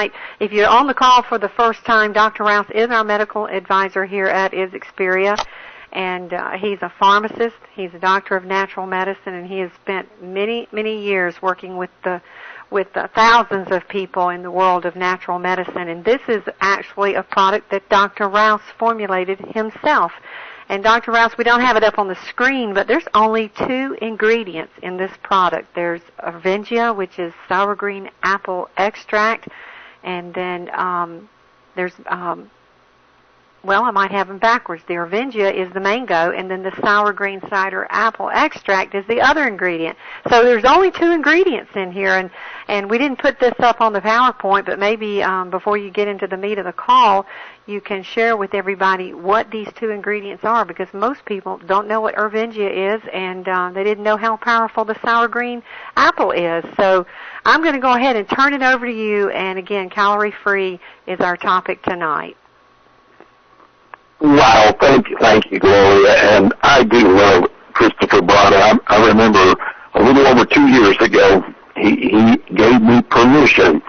tonight. If you're on the call for the first time, Dr. Rouse is our medical advisor here at Experia, and he's a pharmacist. He's a doctor of natural medicine, and he has spent many, many years working with thousands of people in the world of natural medicine. And this is actually a product that Dr. Rouse formulated himself. And Dr. Rouse, we don't have it up on the screen, but there's only 2 ingredients in this product. There's Arvengia, which is sour green apple extract, and then there's, well, I might have them backwards. The Arvengia is the mango, and then the sour green cider apple extract is the other ingredient. So there's only 2 ingredients in here, and we didn't put this up on the PowerPoint, but maybe before you get into the meat of the call, you can share with everybody what these 2 ingredients are, because most people don't know what Arvengia is, and they didn't know how powerful the sour green apple is. So I'm going to go ahead and turn it over to you, and again, calorie-free is our topic tonight. Wow, thank you, Gloria. And I do love Christopher Brada. I remember a little over 2 years ago, he gave me permission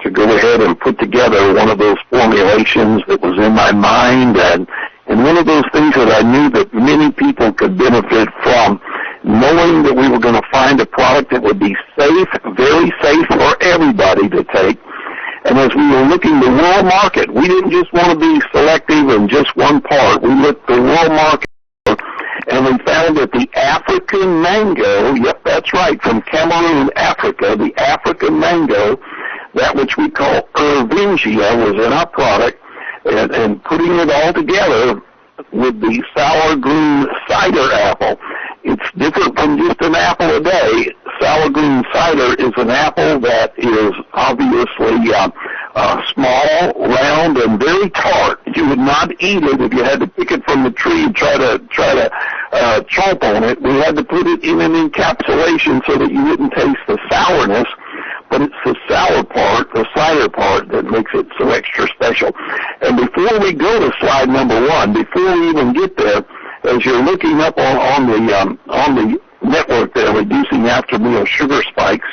to go ahead and put together one of those formulations that was in my mind, and one of those things that I knew that many people could benefit from, knowing that we were going to find a product that would be safe, very safe for everybody to take. And as we were looking the world market, we didn't just want to be selective in just one part. We looked the world market, and we found that the African mango, yep, that's right, from Cameroon, Africa, the African mango, that which we call Arvengia, was in our product, and putting it all together with the sour green cider apple. It's different from just an apple a day. Sour green cider is an apple that is obviously small, round, and very tart. You would not eat it if you had to pick it from the tree and try to chomp on it. We had to put it in an encapsulation so that you wouldn't taste the sourness, but it's the sour part, the cider part, that makes it so extra special. And before we go to slide number 1, before we even get there, as you're looking up on the network there, reducing after-meal sugar spikes,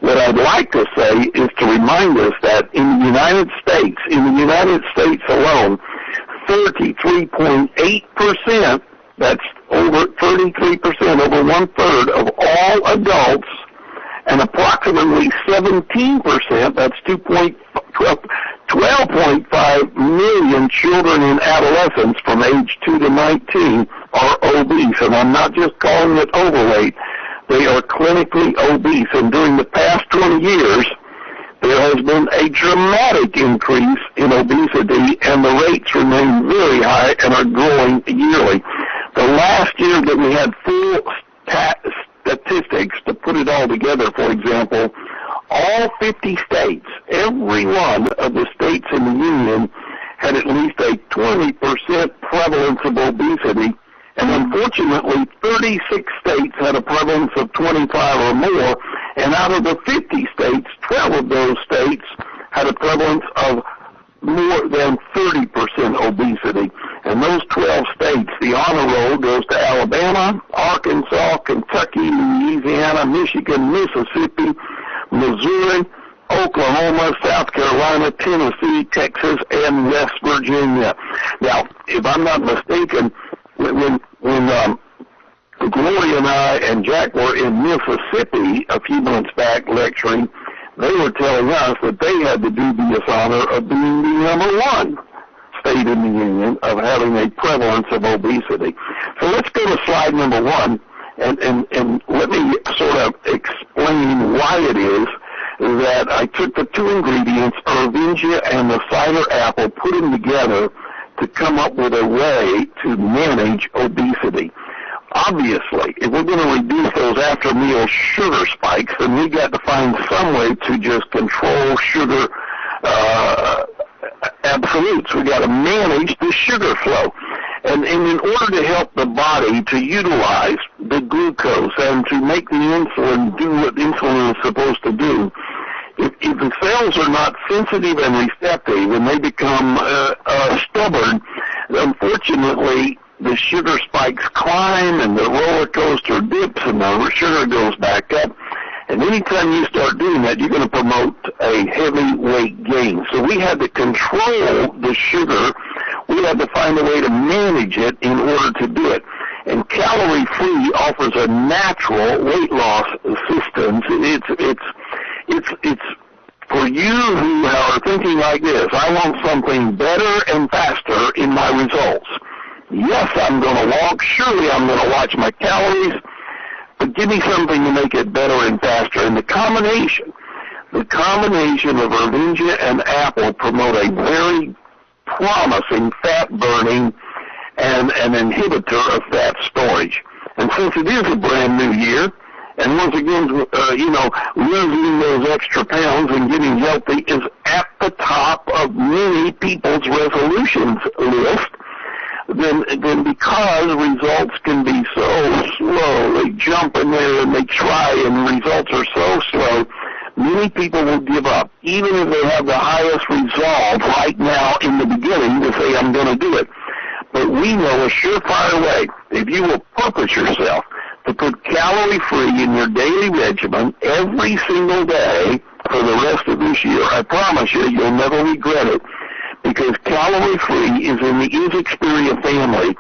what I'd like to say is to remind us that in the United States alone, 33.8%, that's over 33%, over 1/3 of all adults, and approximately 17%, that's 12.5 million children and adolescents from age 2 to 19 are obese. And I'm not just calling it overweight. They are clinically obese. And during the past 20 years, there has been a dramatic increase in obesity, and the rates remain very high and are growing yearly. The last year that we had full statistics to put it all together, for example, all 50 states, every one of the states in the union had at least a 20% prevalence of obesity, and unfortunately 36 states had a prevalence of 25 or more, and out of the 50 states, 12 of those states had a prevalence of more than 30% obesity. And those 12 states, the honor roll goes to Alabama, Arkansas, Kentucky, Louisiana, Michigan, Mississippi, Missouri, Oklahoma, South Carolina, Tennessee, Texas, and West Virginia. Now, if I'm not mistaken, when Gloria and I and Jack were in Mississippi a few months back lecturing, they were telling us that they had the dubious honor of being the number 1 state in the union of having a prevalence of obesity. So let's go to slide number 1, and let me sort of explain why it is that I took the 2 ingredients, Arvengia and the cider apple, put them together to come up with a way to manage obesity. Obviously, if we're going to reduce those after-meal sugar spikes, then we got to find some way to just control sugar absolutes. We got to manage the sugar flow. And in order to help the body to utilize the glucose and to make the insulin do what insulin is supposed to do, if the cells are not sensitive and receptive and they become stubborn, unfortunately, the sugar spikes climb and the roller coaster dips and the sugar goes back up. And anytime you start doing that, you're going to promote a heavy weight gain. So we had to control the sugar. We had to find a way to manage it in order to do it. And CalorieFREE offers a natural weight loss system. It's for you who are thinking like this: I want something better and faster in my results. Yes, I'm going to walk. Surely I'm going to watch my calories. But give me something to make it better and faster. And the combination of Ervingia and apple promote a very promising fat burning and an inhibitor of fat storage. And since it is a brand new year, and once again, losing those extra pounds and getting healthy is at the top of many people's resolutions list, then because results can be so slow, they jump in there and they try and results are so slow, many people will give up, even if they have the highest resolve right now in the beginning to say, I'm going to do it. But we know a surefire way, if you will purpose yourself to put CalorieFREE in your daily regimen every single day for the rest of this year, I promise you, you'll never regret it, because CalorieFREE is in the Xperia family.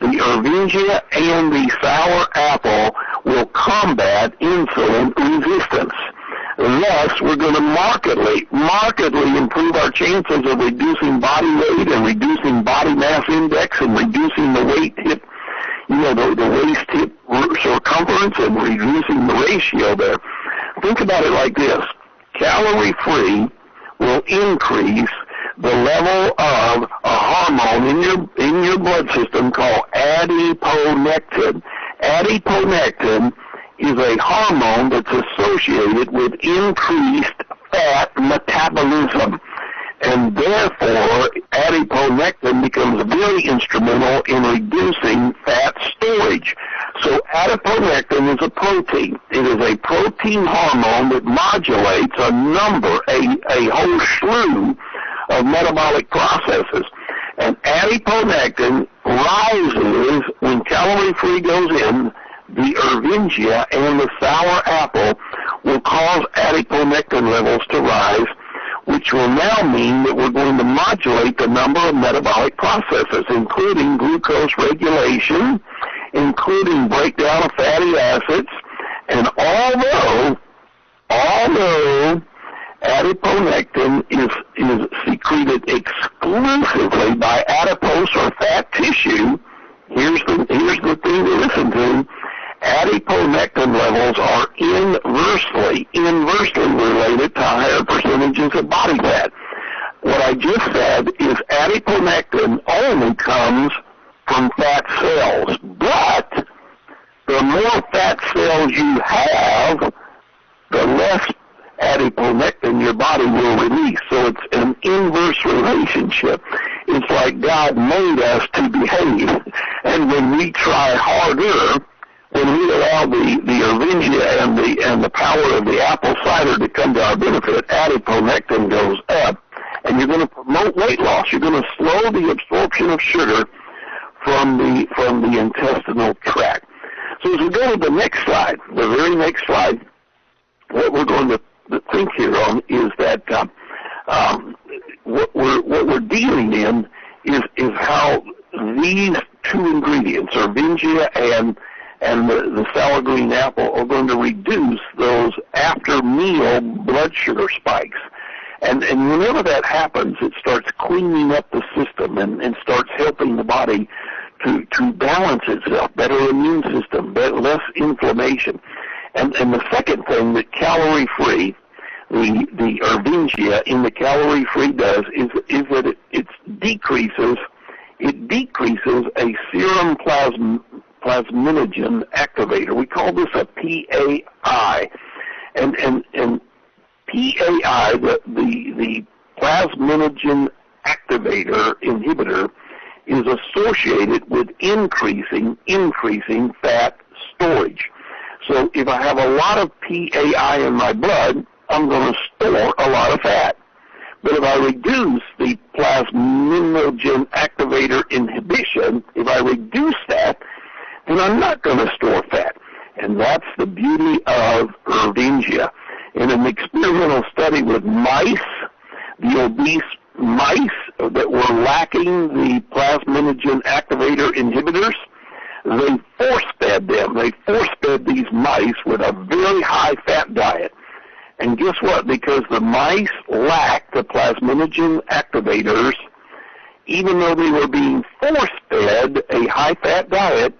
The Ervingia and the sour apple will combat insulin resistance. Thus, we're going to markedly improve our chances of reducing body weight and reducing body mass index and reducing the waist hip circumference and reducing the ratio there. Think about it like this. CalorieFREE will increase the level of a hormone in your blood system called adiponectin. Adiponectin is a hormone that's associated with increased fat metabolism, and therefore adiponectin becomes very instrumental in reducing fat storage. So adiponectin is a protein. It is a protein hormone that modulates a whole slew of metabolic processes. And adiponectin rises when CalorieFREE goes in. The Ervingia and the sour apple will cause adiponectin levels to rise, which will now mean that we're going to modulate the number of metabolic processes, including glucose regulation, including breakdown of fatty acids. And although adiponectin is secreted exclusively by adipose or fat tissue, here's the thing to listen to. Adiponectin levels are inversely related to higher percentages of body fat. What I just said is adiponectin only comes from fat cells, but the more fat cells you have, the less adiponectin your body will release. So it's an inverse relationship. It's like God made us to behave, and when we try harder, when we allow the Ervingia and the power of the apple cider to come to our benefit, adiponectin goes up, and you're going to promote weight loss. You're going to slow the absorption of sugar from the intestinal tract. So as we go to the next slide, the very next slide, what we're going to think here on is that what we're dealing in is how these two ingredients, Ervingia and the sour green apple, are going to reduce those after meal blood sugar spikes. And whenever that happens, it starts cleaning up the system and starts helping the body to balance itself, better immune system, less inflammation. And the second thing that CalorieFREE, the Ervingia in the CalorieFREE does is that it decreases a serum plasminogen activator. We call this a PAI. And PAI, the plasminogen activator inhibitor, is associated with increasing fat storage. So if I have a lot of PAI in my blood, I'm going to store a lot of fat. But if I reduce the plasminogen activator inhibition, if I reduce that, then I'm not going to store fat. And that's the beauty of Ervingia. In an experimental study with mice, the obese mice that were lacking the plasminogen activator inhibitors, they force-fed them. They force-fed these mice with a very high-fat diet. And guess what? Because the mice lacked the plasminogen activators, even though they were being force-fed a high-fat diet,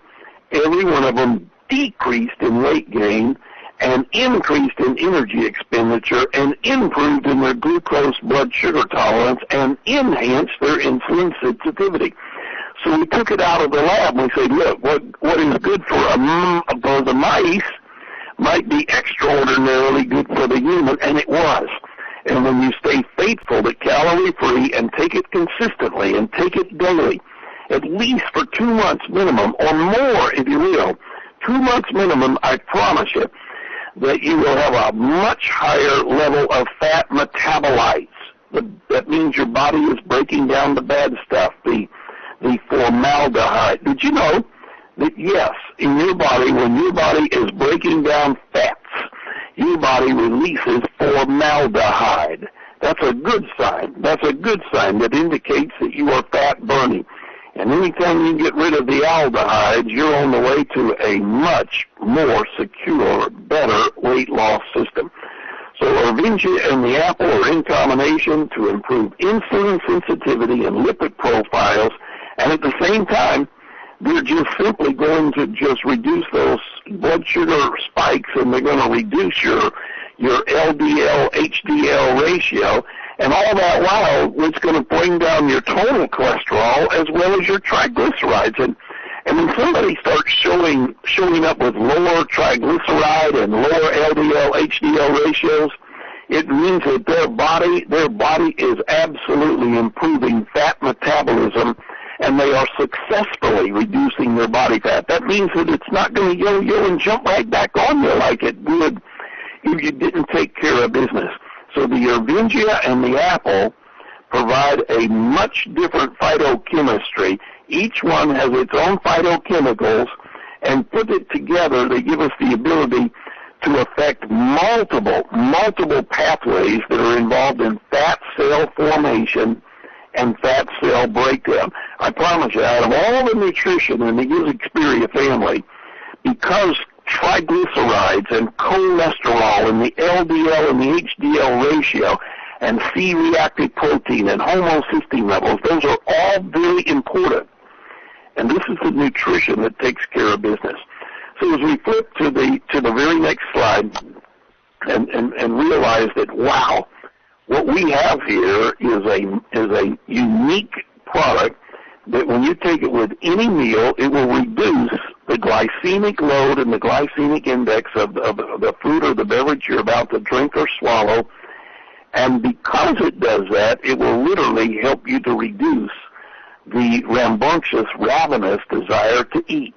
every one of them decreased in weight gain and increased in energy expenditure and improved in their glucose blood sugar tolerance and enhanced their insulin sensitivity. So we took it out of the lab and we said, look, what is good for the mice might be extraordinarily good for the human, and it was. And when you stay faithful to calorie-free and take it consistently and take it daily, at least for 2 months minimum, or more if you will, 2 months minimum, I promise you, that you will have a much higher level of fat metabolites. That means your body is breaking down the bad stuff, the formaldehyde. Did you know that, yes, in your body, when your body is breaking down fats, your body releases formaldehyde. That's a good sign. That's a good sign that indicates that you are fat burning. And anytime you get rid of the aldehydes, you're on the way to a much more secure, better weight loss system. So Ervingia and the apple are in combination to improve insulin sensitivity and lipid profiles, and at the same time, they're just simply going to just reduce those blood sugar spikes, and they're going to reduce your LDL, HDL ratio, and all that while it's going to bring down your total cholesterol as well as your triglycerides. And when somebody starts showing up with lower triglyceride and lower LDL, HDL ratios, it means that their body is absolutely improving fat metabolism, and they are successfully reducing their body fat. That means that it's not going to yo-yo and jump right back on you like it would if you didn't take care of business. So the Ervingia and the apple provide a much different phytochemistry. Each one has its own phytochemicals, and put it together, they give us the ability to affect multiple pathways that are involved in fat cell formation and fat cell breakdown. I promise you, out of all the nutrition in the Xperia family, because triglycerides and cholesterol and the LDL and the HDL ratio and C-reactive protein and homocysteine levels, those are all very important. And this is the nutrition that takes care of business. So as we flip to the very next slide and realize that, wow, what we have here is a unique product that when you take it with any meal, it will reduce the glycemic load and the glycemic index of the food or the beverage you're about to drink or swallow. And because it does that, it will literally help you to reduce the rambunctious, ravenous desire to eat.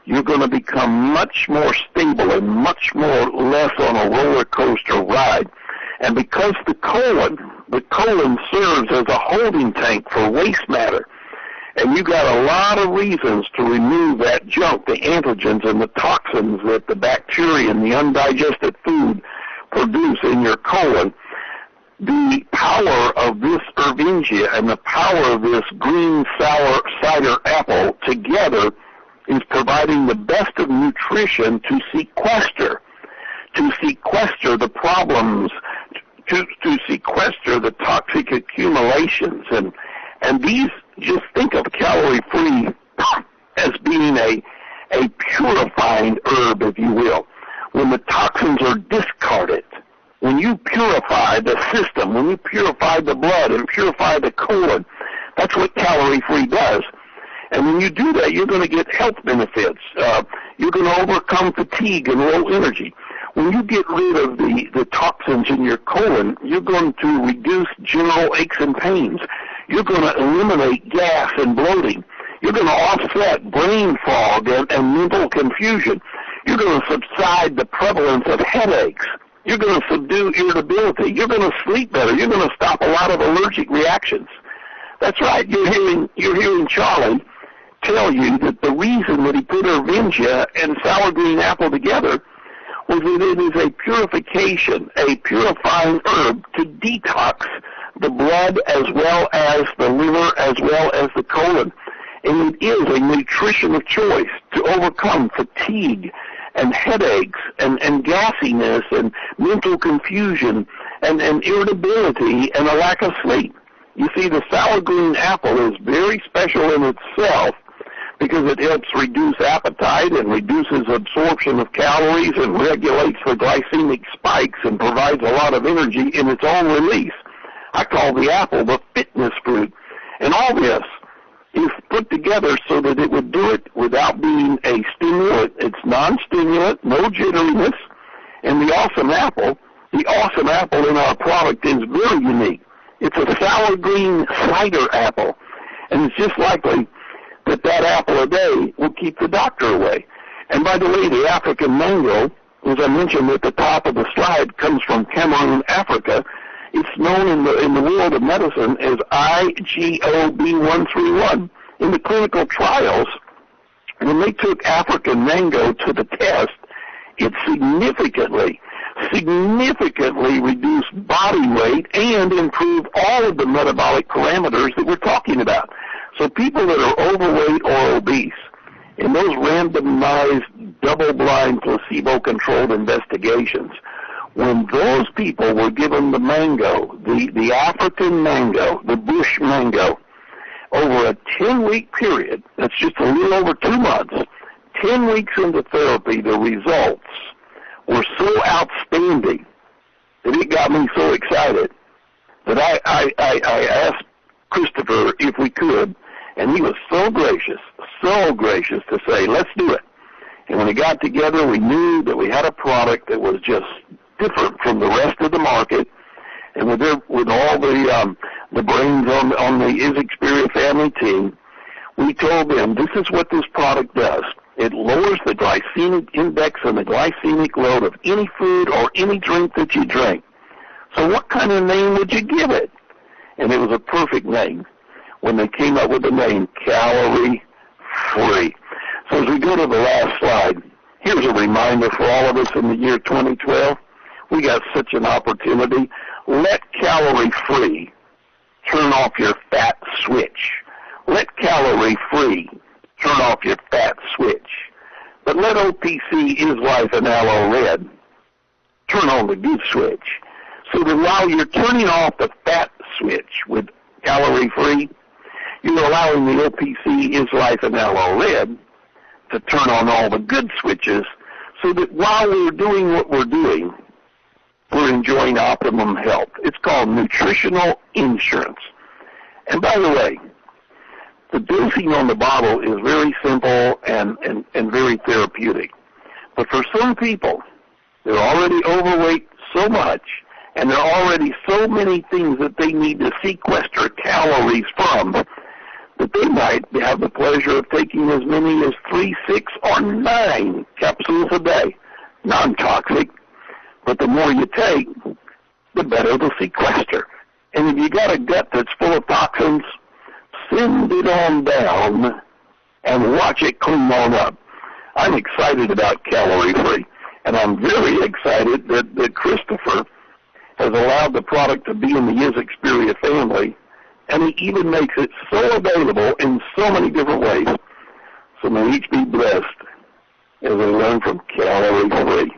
You're going to become much more stable and much more less on a roller coaster ride. And because the colon serves as a holding tank for waste matter, and you got a lot of reasons to remove that junk, the antigens and the toxins that the bacteria and the undigested food produce in your colon, the power of this Ervingia and the power of this green sour cider apple together is providing the best of nutrition to sequester the problems, to sequester the toxic accumulations. And these, just think of calorie-free as being a purifying herb, if you will. When the toxins are discarded, when you purify the system, when you purify the blood and purify the colon, that's what calorie-free does. And when you do that, you're going to get health benefits. You're going to overcome fatigue and low energy. When you get rid of the toxins in your colon, you're going to reduce general aches and pains. You're going to eliminate gas and bloating. You're going to offset brain fog and mental confusion. You're going to subside the prevalence of headaches. You're going to subdue irritability. You're going to sleep better. You're going to stop a lot of allergic reactions. That's right. You're hearing Charlie tell you that the reason that he put Ervingia and sour green apple together was that it is a purification, a purifying herb to detox the blood as well as the liver as well as the colon. And it is a nutrition of choice to overcome fatigue and headaches and gassiness and mental confusion and irritability and a lack of sleep. You see, the sour green apple is very special in itself because it helps reduce appetite and reduces absorption of calories and regulates the glycemic spikes and provides a lot of energy in its own release. I call the apple the fitness fruit. And all this is put together so that it would do it without being a stimulant. It's non-stimulant, no jitteriness. And the awesome apple in our product is very unique. It's a sour green cider apple. And it's just likely that apple a day will keep the doctor away. And by the way, the African mango, as I mentioned at the top of the slide, comes from Cameroon, Africa. It's known in the world of medicine as IGOB131. In the clinical trials, when they took African mango to the test, it significantly reduced body weight and improved all of the metabolic parameters that we're talking about. So people that are overweight or obese, in those randomized, double-blind, placebo-controlled investigations, when those people were given the mango, the African mango, the bush mango, over a 10-week period, that's just a little over 2 months, 10 weeks into therapy, the results were so outstanding that it got me so excited that I asked Christopher if we could, and he was so gracious to say, let's do it. And when we got together, we knew that we had a product that was just different from the rest of the market. And with all the brains on the Xperia family team, we told them this is what this product does. It lowers the glycemic index and the glycemic load of any food or any drink that you drink. So what kind of name would you give it? And it was a perfect name when they came up with the name Calorie-Free. So as we go to the last slide, here's a reminder for all of us in the year 2012. We got such an opportunity. Let Calorie-Free turn off your fat switch. Let Calorie-Free turn off your fat switch. But let OPC, Is Life, and Aloe Red turn on the good switch. So that while you're turning off the fat switch with Calorie-Free, you're allowing the OPC, Is Life, and Aloe Red to turn on all the good switches so that while we're doing what we're doing, we're enjoying optimum health. It's called nutritional insurance. And by the way, the dosing on the bottle is very simple and very therapeutic. But for some people, they're already overweight so much, and there are already so many things that they need to sequester calories from, that they might have the pleasure of taking as many as 3, 6, or 9 capsules a day. Non-toxic, but the more you take, the better the sequester. And if you got a gut that's full of toxins, send it on down and watch it clean on up. I'm excited about Calorie-Free, and I'm very excited that Christopher has allowed the product to be in the Xperia family, and he even makes it so available in so many different ways. So may each be blessed as they learn from Calorie-Free.